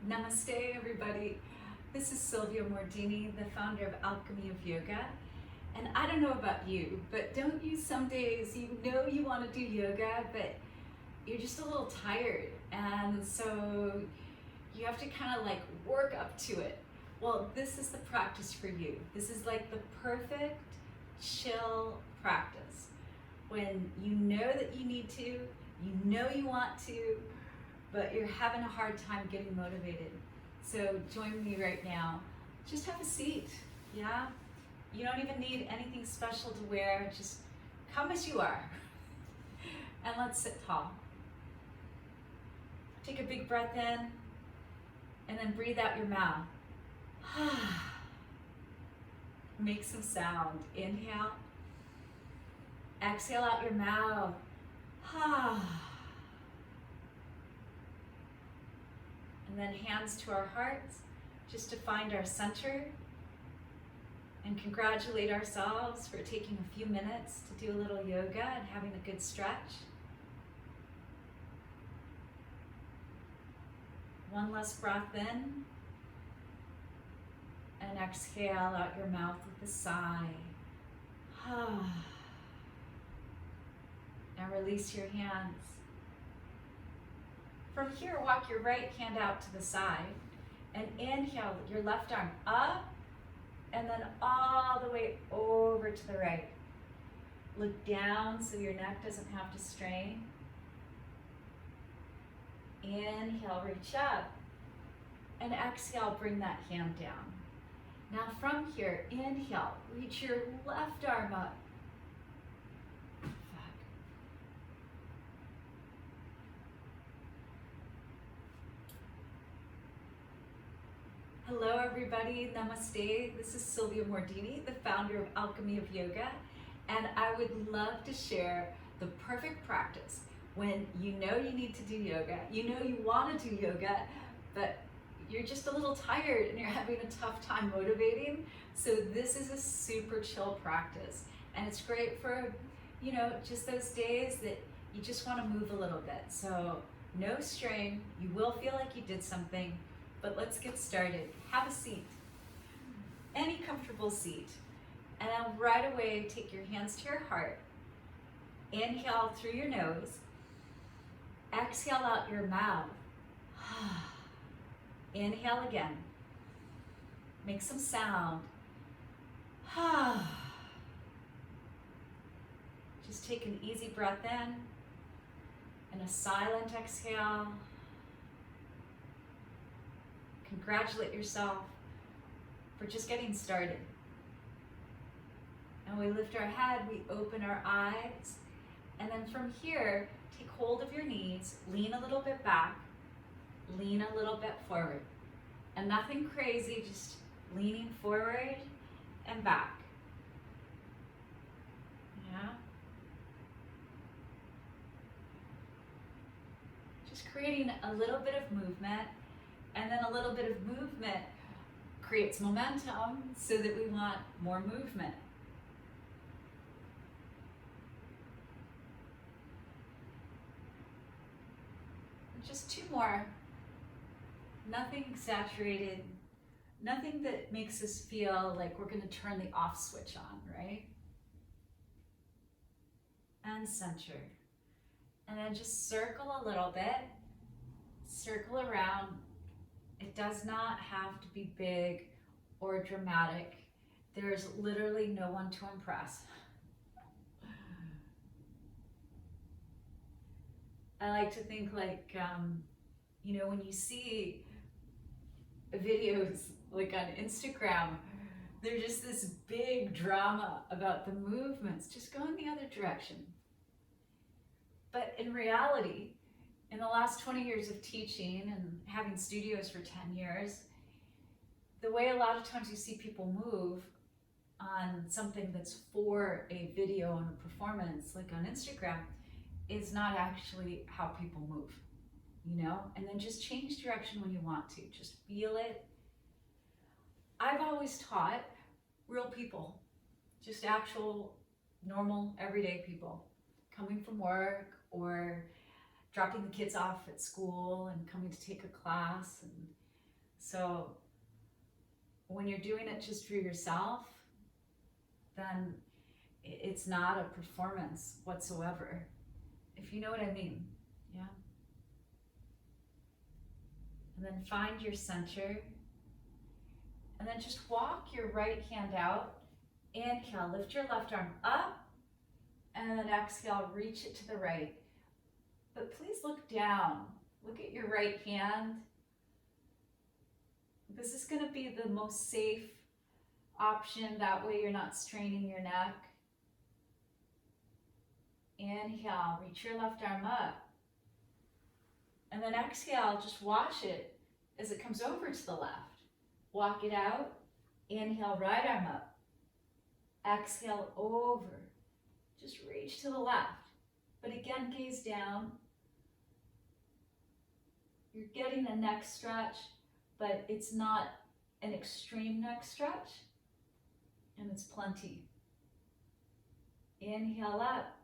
Namaste, everybody. This is Sylvia Mordini, the founder of Alchemy of Yoga. And I don't know about you, but don't you some days, you know you want to do yoga, but you're just a little tired. And so you have to kind of like work up to it. Well, this is the practice for you. This is like the perfect chill practice. When you know that you need to, you know you want to, but you're having a hard time getting motivated. So join me right now. Just have a seat, yeah? You don't even need anything special to wear, just come as you are. And let's sit tall. Take a big breath in, and then breathe out your mouth. Make some sound. Inhale. Exhale out your mouth. And then hands to our hearts, just to find our center and congratulate ourselves for taking a few minutes to do a little yoga and having a good stretch. One last breath in, and exhale out your mouth with a sigh. Now release your hands. From here, walk your right hand out to the side and inhale your left arm up and then all the way over to the right. Look down so your neck doesn't have to strain. Inhale, reach up, and exhale, bring that hand down. Now from here, inhale, reach your left arm up. Hello everybody, namaste. This is Sylvia Mordini, the founder of Alchemy of Yoga, and I would love to share the perfect practice when you know you need to do yoga, you know you want to do yoga, but you're just a little tired and you're having a tough time motivating. So this is a super chill practice, and it's great for, you know, just those days that you just want to move a little bit. So no strain, you will feel like you did something, but let's get started. Have a seat, any comfortable seat, and then right away take your hands to your heart. Inhale through your nose, exhale out your mouth. Inhale again, make some sound. Just take an easy breath in and a silent exhale. Congratulate yourself for just getting started. And we lift our head, we open our eyes, and then from here, take hold of your knees, lean a little bit back, lean a little bit forward. And nothing crazy, just leaning forward and back. Yeah. Just creating a little bit of movement. And then a little bit of movement creates momentum so that we want more movement. Just two more. Nothing exaggerated, nothing that makes us feel like we're going to turn the off switch on, right? And center. And then just circle a little bit, circle around. It does not have to be big or dramatic. There's literally no one to impress. I like to think like, you know, when you see videos like on Instagram, there's just this big drama about the movements. Just go in the other direction. But in reality, in the last 20 years of teaching and having studios for 10 years, the way a lot of times you see people move on something that's for a video and a performance, like on Instagram, is not actually how people move, you know? And then just change direction when you want to, just feel it. I've always taught real people, just actual, normal, everyday people, coming from work or dropping the kids off at school and coming to take a class. And So when you're doing it just for yourself, then it's not a performance whatsoever, if you know what I mean. Yeah. And then find your center, and then just walk your right hand out. Inhale, lift your left arm up, and then exhale, reach it to the right. But please look down. Look at your right hand. This is going to be the most safe option. That way you're not straining your neck. Inhale, reach your left arm up. And then exhale, just watch it as it comes over to the left. Walk it out. Inhale, right arm up. Exhale, over. Just reach to the left. But again, gaze down. You're getting a neck stretch, but it's not an extreme neck stretch. And it's plenty. Inhale up.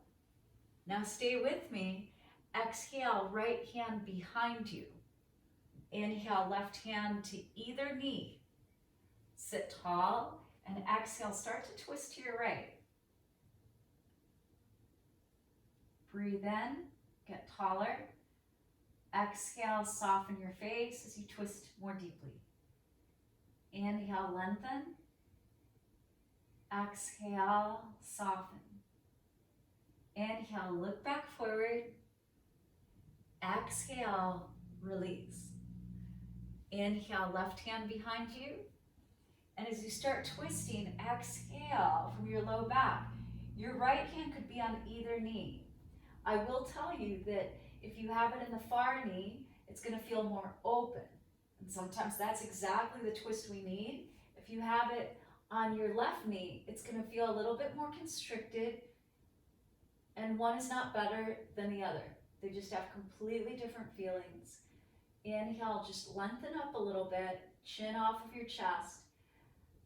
Now stay with me. Exhale, right hand behind you. Inhale, left hand to either knee. Sit tall, and exhale, start to twist to your right. Breathe in, get taller. Exhale, soften your face as you twist more deeply. Inhale, lengthen. Exhale, soften. Inhale, look back forward. Exhale, release. Inhale, left hand behind you. And as you start twisting, exhale from your low back. Your right hand could be on either knee. I will tell you that if you have it in the far knee, it's going to feel more open. And sometimes that's exactly the twist we need. If you have it on your left knee, it's going to feel a little bit more constricted. And one is not better than the other. They just have completely different feelings. Inhale, just lengthen up a little bit, chin off of your chest.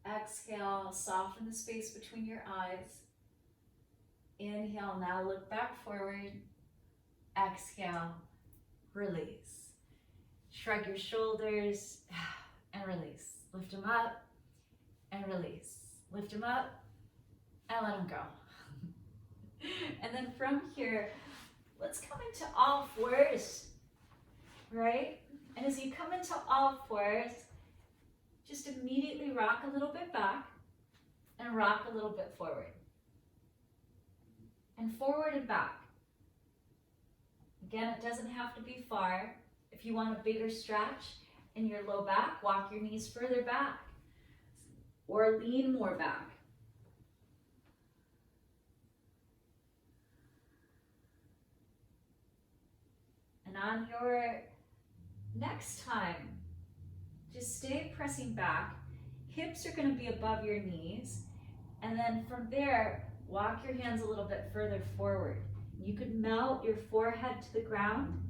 Exhale, soften the space between your eyes. Inhale, now look back forward. Exhale, release. Shrug your shoulders and release. Lift them up and release. Lift them up and let them go. And then from here, let's come into all fours, right? And as you come into all fours, just immediately rock a little bit back and rock a little bit forward. And forward and back. Again, it doesn't have to be far. If you want a bigger stretch in your low back, walk your knees further back or lean more back. And on your next time, just stay pressing back. Hips are going to be above your knees. And then from there, walk your hands a little bit further forward. You could melt your forehead to the ground.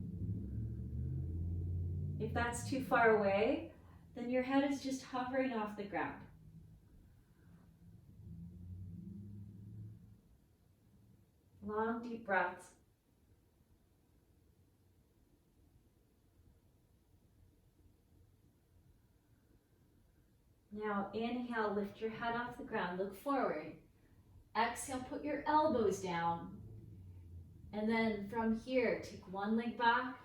If that's too far away, then your head is just hovering off the ground. Long, deep breaths. Now inhale, lift your head off the ground, look forward. Exhale, put your elbows down. And then from here, take one leg back,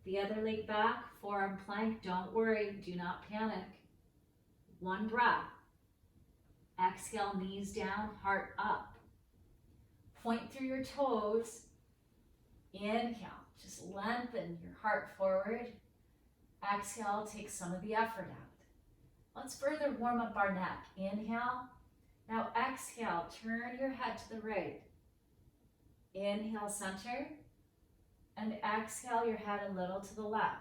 the other leg back, forearm plank. Don't worry, do not panic. One breath. Exhale, knees down, heart up. Point through your toes. Inhale, just lengthen your heart forward. Exhale, take some of the effort out. Let's further warm up our neck. Inhale. Now exhale, turn your head to the right. Inhale, center. And exhale your head a little to the left.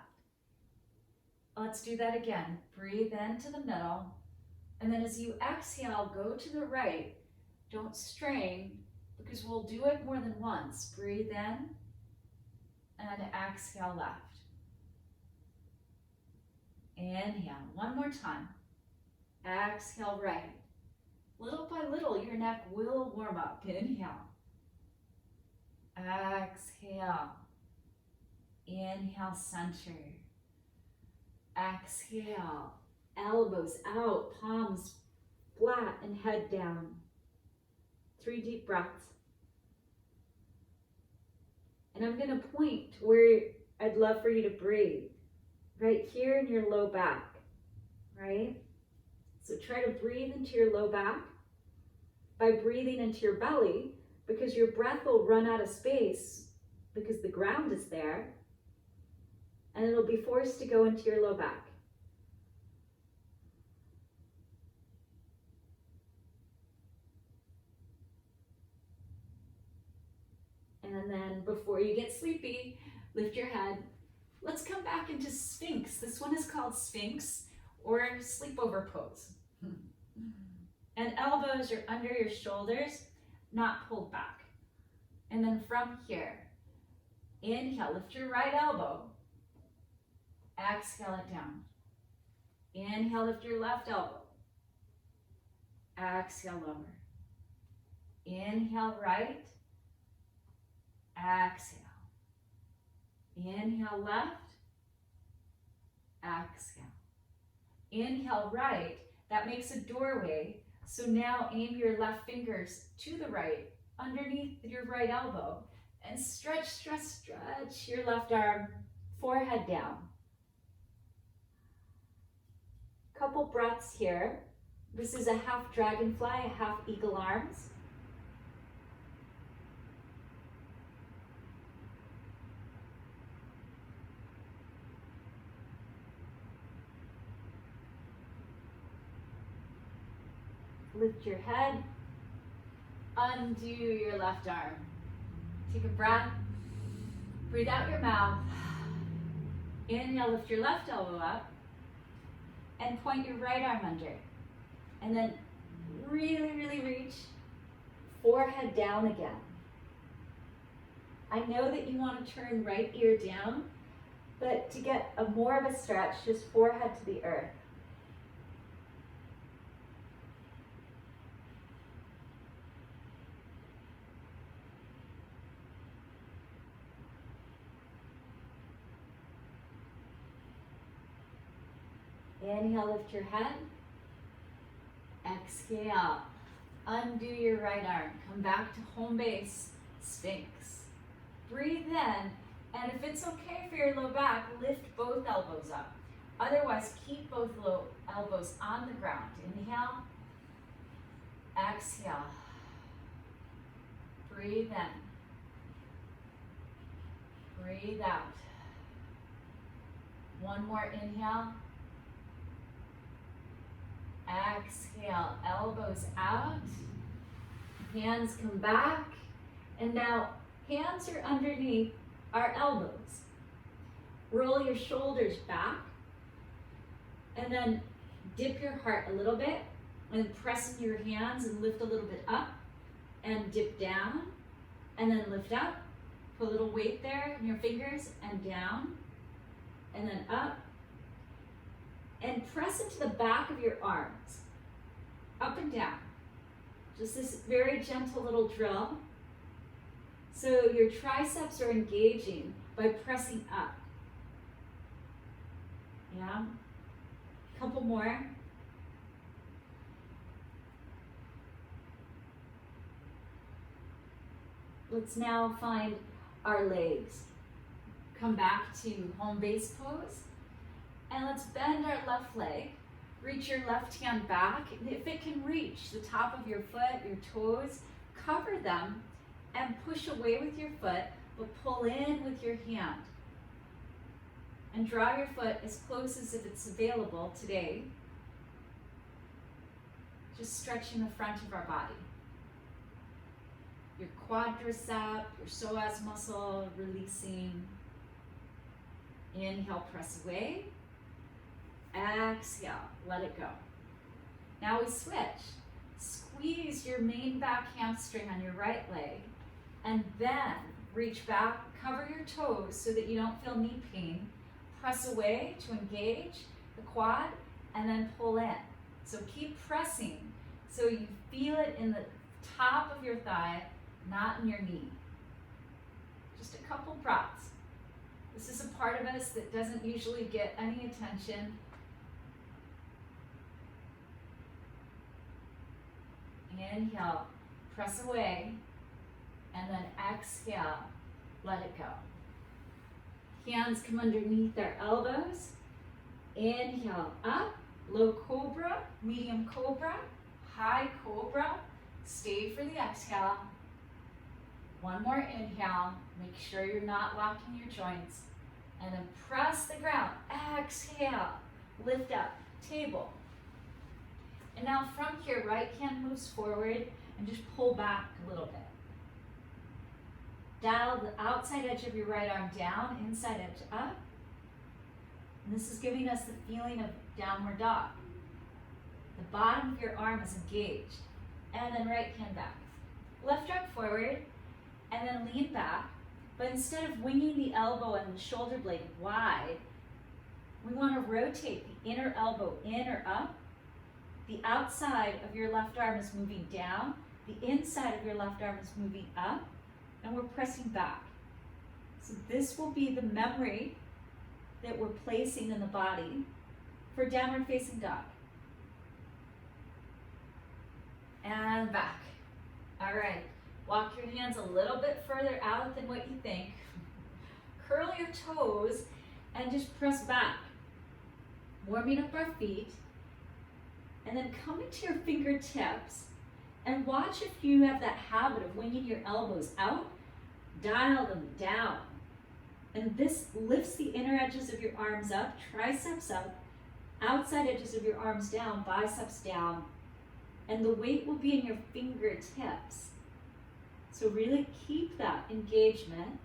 Let's do that again. Breathe into the middle. And then as you exhale, go to the right. Don't strain because we'll do it more than once. Breathe in and exhale left. Inhale, one more time. Exhale right. Little by little, your neck will warm up. Inhale. Exhale. Inhale, center. Exhale, elbows out, palms flat and head down. 3 deep breaths. And I'm going to point where I'd love for you to breathe. Right here in your low back, right? So try to breathe into your low back by breathing into your belly, because your breath will run out of space because the ground is there, and it'll be forced to go into your low back. And then before you get sleepy, lift your head. Let's come back into Sphinx. This one is called Sphinx or sleepover pose. And elbows are under your shoulders, not pulled back. And then from here, inhale, lift your right elbow. Exhale it down. Inhale, lift your left elbow. Exhale, lower. Inhale, right. Exhale. Inhale, left. Exhale. Inhale, right. That makes a doorway. So now aim your left fingers to the right, underneath your right elbow, and stretch, stretch, stretch your left arm, forehead down. Couple breaths here. This is a half dragonfly, a half eagle arms. Lift your head, undo your left arm. Take a breath, breathe out your mouth. Inhale, lift your left elbow up and point your right arm under. And then really, really reach, forehead down again. I know that you want to turn right ear down, but to get more of a stretch, just forehead to the earth. Inhale, lift your head. Exhale, undo your right arm. Come back to home base, Sphinx. Breathe in, and if it's okay for your low back, lift both elbows up. Otherwise, keep both low elbows on the ground. Inhale, exhale. Breathe in. Breathe out. One more inhale. Exhale, elbows out, hands come back, and now hands are underneath our elbows. Roll your shoulders back, and then dip your heart a little bit, and press in your hands and lift a little bit up, and dip down, and then lift up. Put a little weight there in your fingers, and down, and then up. And press into the back of your arms, up and down. Just this very gentle little drill. So your triceps are engaging by pressing up. Yeah, couple more. Let's now find our legs. Come back to home base pose. And let's bend our left leg, reach your left hand back, and if it can reach the top of your foot, your toes, cover them and push away with your foot, but pull in with your hand. And draw your foot as close as if it's available today. Just stretching the front of our body. Your quadricep, your psoas muscle, releasing. Inhale, press away. Exhale, let it go. Now we switch. Squeeze your main back hamstring on your right leg, and then reach back, cover your toes so that you don't feel knee pain. Press away to engage the quad, and then pull in. So keep pressing so you feel it in the top of your thigh, not in your knee. Just a couple breaths. This is a part of us that doesn't usually get any attention. Inhale, press away, and then exhale, let it go. Hands come underneath our elbows. Inhale, up, low cobra, medium cobra, high cobra. Stay for the exhale. One more inhale. Make sure you're not locking your joints. And then press the ground. Exhale. Lift up. Table. And now from here, right hand moves forward and just pull back a little bit. Dial the outside edge of your right arm down, inside edge up. And this is giving us the feeling of downward dog. The bottom of your arm is engaged. And then right hand back. Left arm forward, and then lean back. But instead of winging the elbow and the shoulder blade wide, we want to rotate the inner elbow in or up. The outside of your left arm is moving down. The inside of your left arm is moving up. And we're pressing back. So this will be the memory that we're placing in the body for downward facing dog. And back. All right. Walk your hands a little bit further out than what you think. Curl your toes and just press back. Warming up our feet. And then come into your fingertips and watch if you have that habit of winging your elbows out, dial them down. And this lifts the inner edges of your arms up, triceps up, outside edges of your arms down, biceps down. And the weight will be in your fingertips. So really keep that engagement.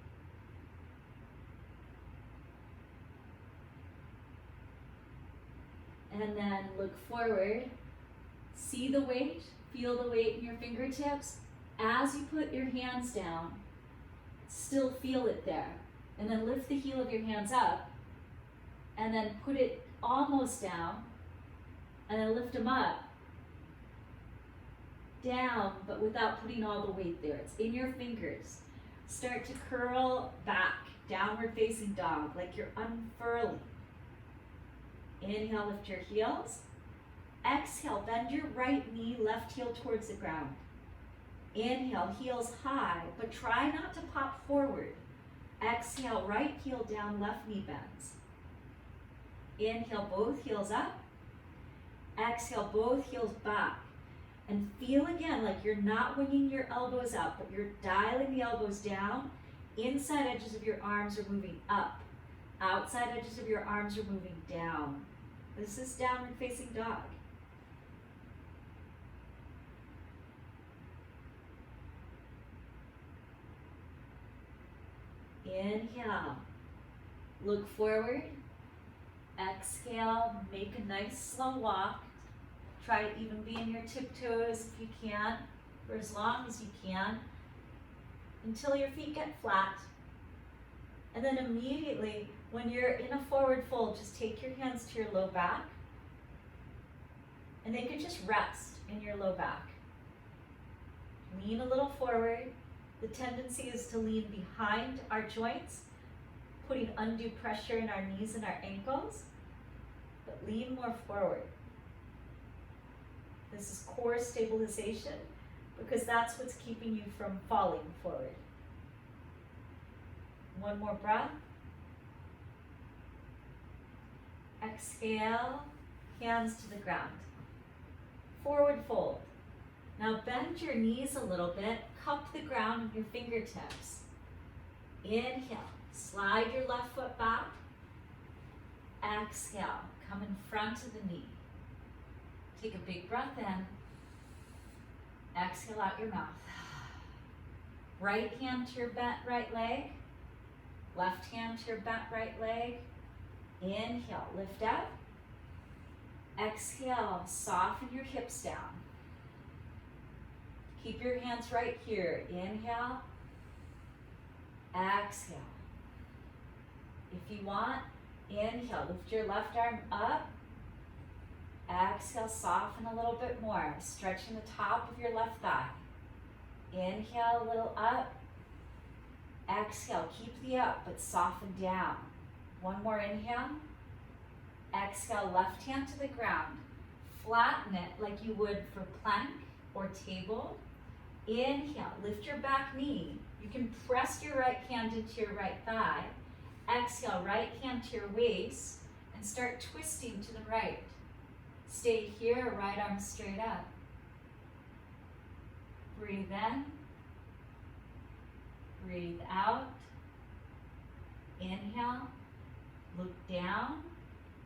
And then look forward. See the weight, feel the weight in your fingertips. As you put your hands down, still feel it there. And then lift the heel of your hands up. And then put it almost down. And then lift them up. Down, but without putting all the weight there. It's in your fingers. Start to curl back, downward facing dog, like you're unfurling. Inhale, lift your heels. Exhale, bend your right knee, left heel towards the ground. Inhale, heels high, but try not to pop forward. Exhale, right heel down, left knee bends. Inhale, both heels up. Exhale, both heels back. And feel again like you're not winging your elbows out, but you're dialing the elbows down. Inside edges of your arms are moving up. Outside edges of your arms are moving down. This is downward facing dog. Inhale. Look forward. Exhale. Make a nice slow walk. Try to even be in your tiptoes if you can, for as long as you can, until your feet get flat. And then immediately, when you're in a forward fold, just take your hands to your low back. And they could just rest in your low back. Lean a little forward. The tendency is to lean behind our joints, putting undue pressure in our knees and our ankles, but lean more forward. This is core stabilization because that's what's keeping you from falling forward. One more breath. Exhale, hands to the ground. Forward fold. Now bend your knees a little bit, cup the ground with your fingertips. Inhale, slide your left foot back. Exhale, come in front of the knee. Take a big breath in. Exhale out your mouth. Right hand to your bent right leg. Left hand to your bent right leg. Inhale, lift up. Exhale, soften your hips down. Keep your hands right here. Inhale. Exhale. If you want, inhale, lift your left arm up. Exhale, soften a little bit more, stretching the top of your left thigh. Inhale a little up. Exhale, keep the up, but soften down. One more inhale. Exhale, left hand to the ground. Flatten it like you would for plank or table. Inhale, lift your back knee. You can press your right hand into your right thigh. Exhale, right hand to your waist and start twisting to the right. Stay here, right arm straight up. Breathe in. Breathe out. Inhale, look down.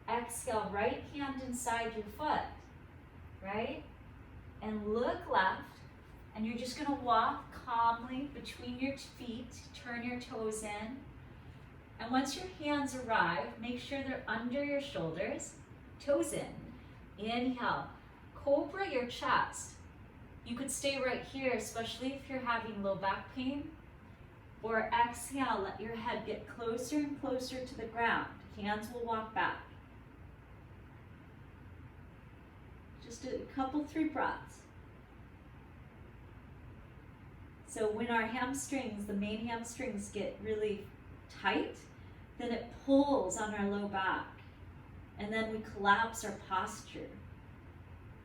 Exhale, right hand inside your foot, right? And look left. And you're just gonna walk calmly between your feet, turn your toes in. And once your hands arrive, make sure they're under your shoulders, toes in. Inhale, cobra your chest. You could stay right here, especially if you're having low back pain. Or exhale, let your head get closer and closer to the ground. Hands will walk back. Just a couple, 3 breaths. So when our hamstrings, the main hamstrings get really tight, then it pulls on our low back. And then we collapse our posture.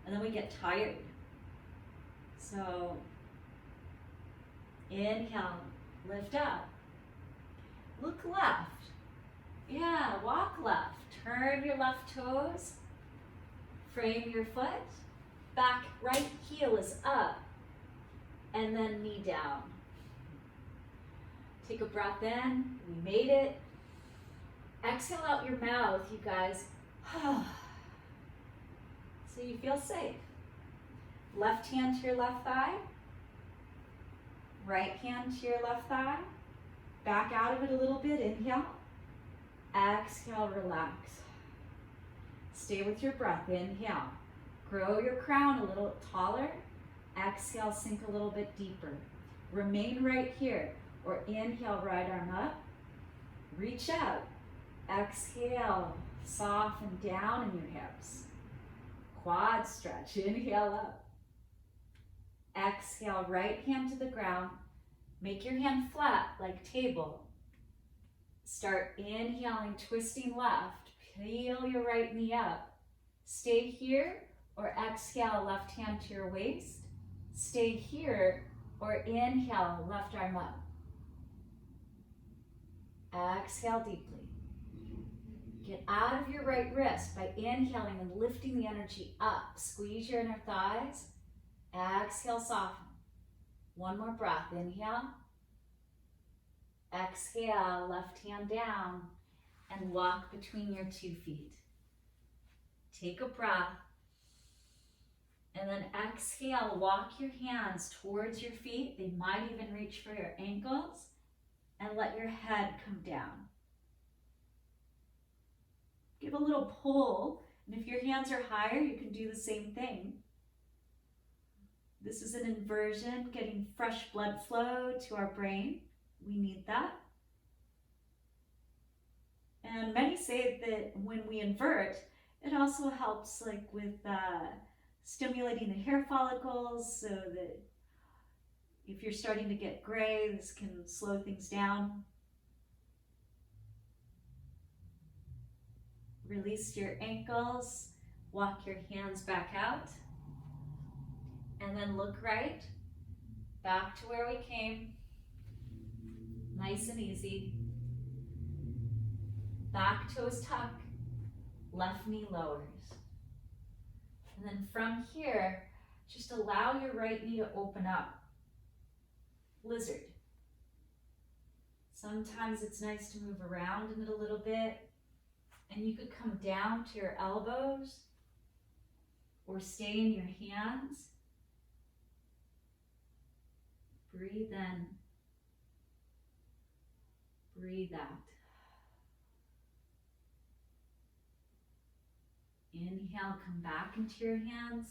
And then we get tired. So inhale, lift up. Look left. Yeah, walk left. Turn your left toes. Frame your foot. Back right heel is up. And then knee down. Take a breath in. We made it. Exhale out your mouth, you guys. So you feel safe. Left hand to your left thigh. Right hand to your left thigh. Back out of it a little bit. Inhale. Exhale, relax. Stay with your breath. Inhale. Grow your crown a little taller. Exhale, sink a little bit deeper. Remain right here. Or inhale, right arm up. Reach out. Exhale, soften down in your hips. Quad stretch. Inhale up. Exhale, right hand to the ground. Make your hand flat like table. Start inhaling, twisting left. Peel your right knee up. Stay here or exhale, left hand to your waist. Stay here or inhale, left arm up. Exhale deeply. Get out of your right wrist by inhaling and lifting the energy up. Squeeze your inner thighs. Exhale, soften. One more breath. Inhale. Exhale, left hand down and walk between your 2 feet. Take a breath. And then exhale, walk your hands towards your feet. They might even reach for your ankles. And let your head come down. Give a little pull. And if your hands are higher, you can do the same thing. This is an inversion, getting fresh blood flow to our brain. We need that. And many say that when we invert, it also helps like with stimulating the hair follicles so that if you're starting to get gray, this can slow things down. Release your ankles, walk your hands back out, and then look right, back to where we came. Nice and easy. Back toes tuck, left knee lowers. And then from here, just allow your right knee to open up. Lizard. Sometimes it's nice to move around in it a little bit. And you could come down to your elbows or stay in your hands. Breathe in. Breathe out. Inhale, come back into your hands.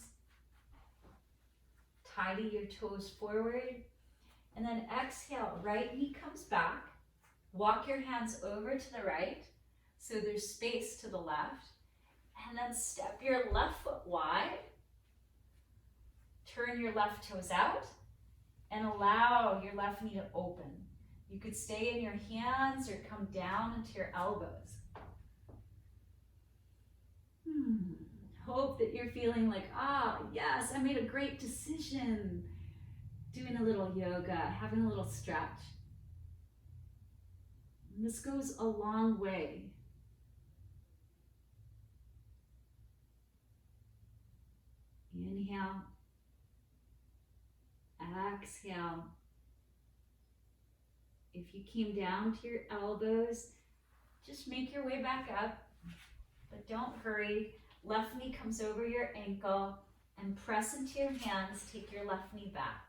Tidy your toes forward. And then exhale, right knee comes back. Walk your hands over to the right, so there's space to the left. And then step your left foot wide. Turn your left toes out and allow your left knee to open. You could stay in your hands or come down into your elbows. Hope that you're feeling like, yes, I made a great decision. Doing a little yoga, having a little stretch. And this goes a long way. Inhale. Exhale. If you came down to your elbows, just make your way back up, but don't hurry. Left knee comes over your ankle and press into your hands. Take your left knee back.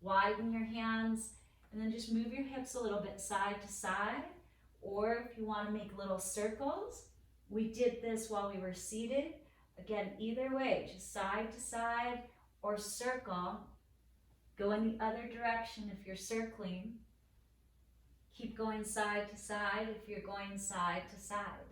Widen your hands and then just move your hips a little bit side to side. Or if you want to make little circles, we did this while we were seated. Again, either way, just side to side or circle. Go in the other direction if you're circling. Keep going side to side if you're going side to side.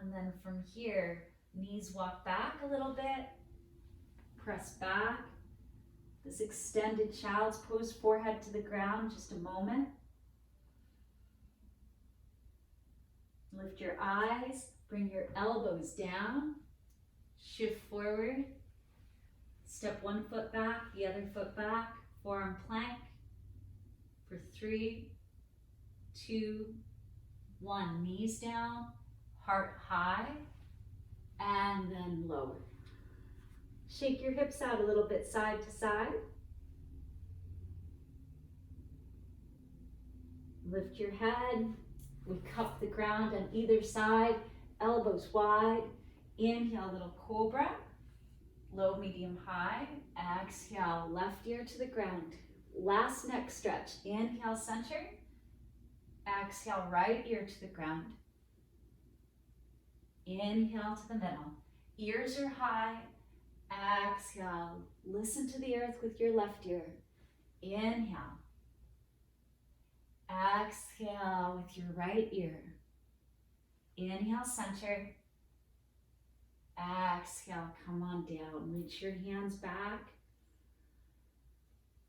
And then from here, knees walk back a little bit, press back. This extended child's pose, forehead to the ground, just a moment. Lift your eyes, bring your elbows down, shift forward. Step one foot back, the other foot back, forearm plank for 3, 2, 1. Knees down, heart high, and then lower. Shake your hips out a little bit side to side. Lift your head. We cup the ground on either side, elbows wide. Inhale, little cobra. Low, medium, high. Exhale, left ear to the ground. Last neck stretch. Inhale, center. Exhale, right ear to the ground. Inhale to the middle. Ears are high. Exhale, listen to the earth with your left ear. Inhale. Exhale with your right ear. Inhale, center. Exhale, come on down. Reach your hands back.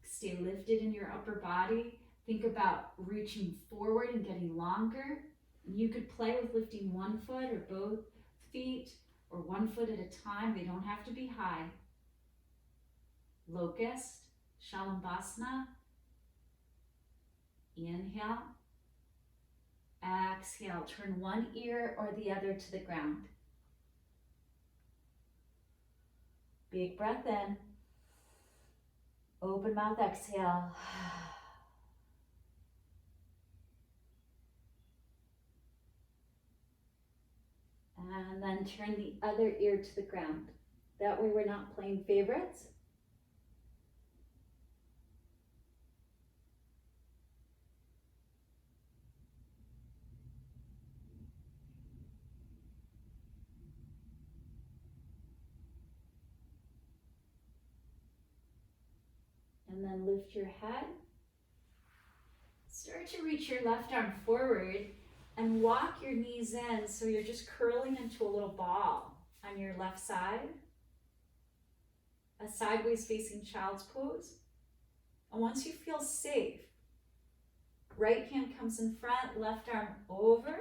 Stay lifted in your upper body. Think about reaching forward and getting longer. You could play with lifting one foot or both feet or one foot at a time. They don't have to be high. Locust, Shalabhasana. Inhale. Exhale, turn one ear or the other to the ground. Big breath in. Open mouth, exhale. And then turn the other ear to the ground. That way we're not playing favorites. And then lift your head. Start to reach your left arm forward and walk your knees in so you're just curling into a little ball on your left side. A sideways facing child's pose. And once you feel safe, right hand comes in front, left arm over.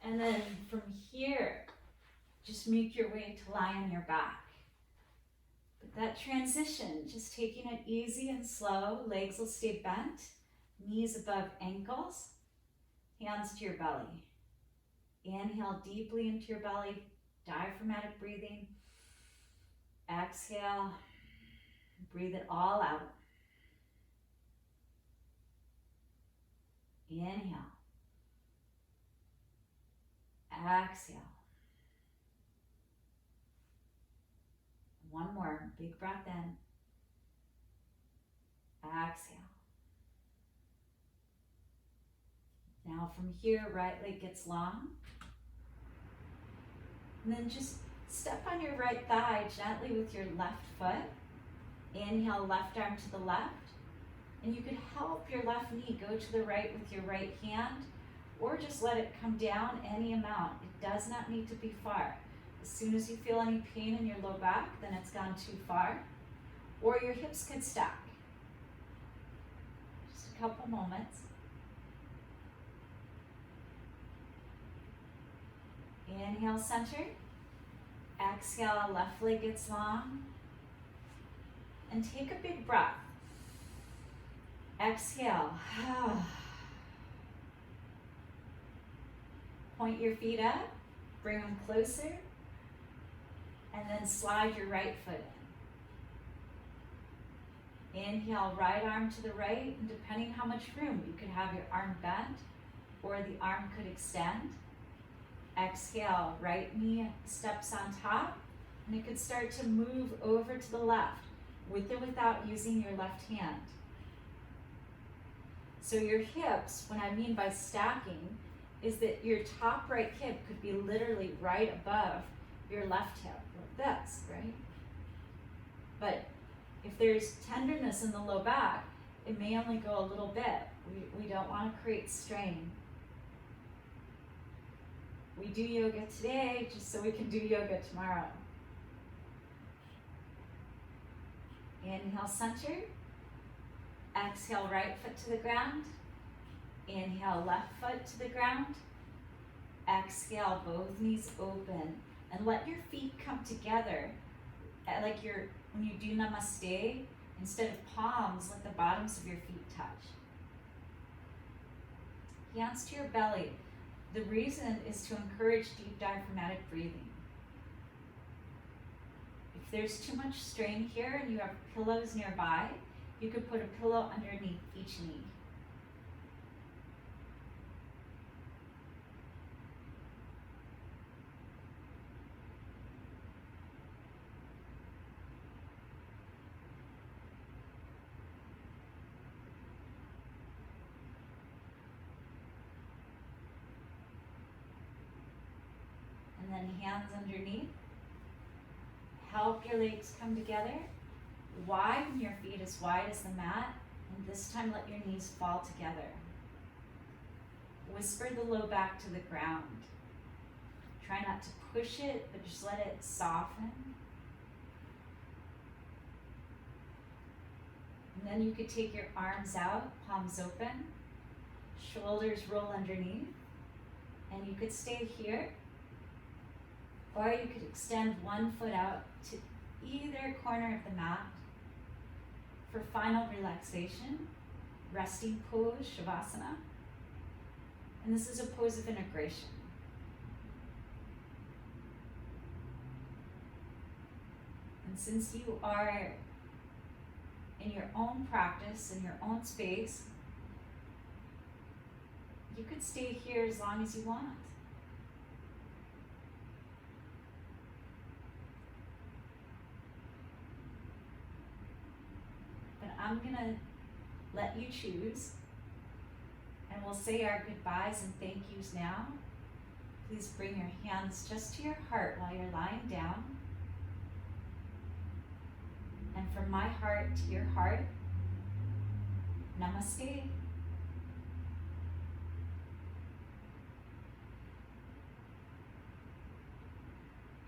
And then from here, just make your way to lie on your back. But that transition, just taking it easy and slow, legs will stay bent, knees above ankles, hands to your belly. Inhale deeply into your belly, diaphragmatic breathing. Exhale, breathe it all out. Inhale. Exhale. One more, big breath in. Exhale. Now from here, right leg gets long. And then just step on your right thigh gently with your left foot. Inhale, left arm to the left. And you could help your left knee go to the right with your right hand, or just let it come down any amount. It does not need to be far. As soon as you feel any pain in your low back, then it's gone too far. Or your hips could stack. Just a couple moments. Inhale, center. Exhale, left leg gets long. And take a big breath. Exhale. Point your feet up, bring them closer, and then slide your right foot in. Inhale, right arm to the right, and depending how much room, you could have your arm bent or the arm could extend. Exhale, right knee steps on top, and it could start to move over to the left, with or without using your left hand. So your hips, what I mean by stacking, is that your top right hip could be literally right above your left hip, like this, right? But if there's tenderness in the low back, it may only go a little bit. We don't want to create strain. We do yoga today just so we can do yoga tomorrow. Inhale, center. Exhale, right foot to the ground. Inhale, left foot to the ground. Exhale, both knees open. And let your feet come together. Like when you do namaste, instead of palms, let the bottoms of your feet touch. Hands to your belly. The reason is to encourage deep diaphragmatic breathing. If there's too much strain here and you have pillows nearby, you could put a pillow underneath each knee. And then hands underneath. Help your legs come together. Widen your feet as wide as the mat, and this time let your knees fall together. Whisper the low back to the ground. Try not to push it, but just let it soften. And then you could take your arms out, palms open, shoulders roll underneath, and you could stay here, or you could extend one foot out to either corner of the mat for final relaxation, resting pose, Shavasana. And this is a pose of integration. And since you are in your own practice, in your own space, you could stay here as long as you want. But I'm gonna let you choose, and we'll say our goodbyes and thank yous now. Please bring your hands just to your heart while you're lying down. And from my heart to your heart, namaste.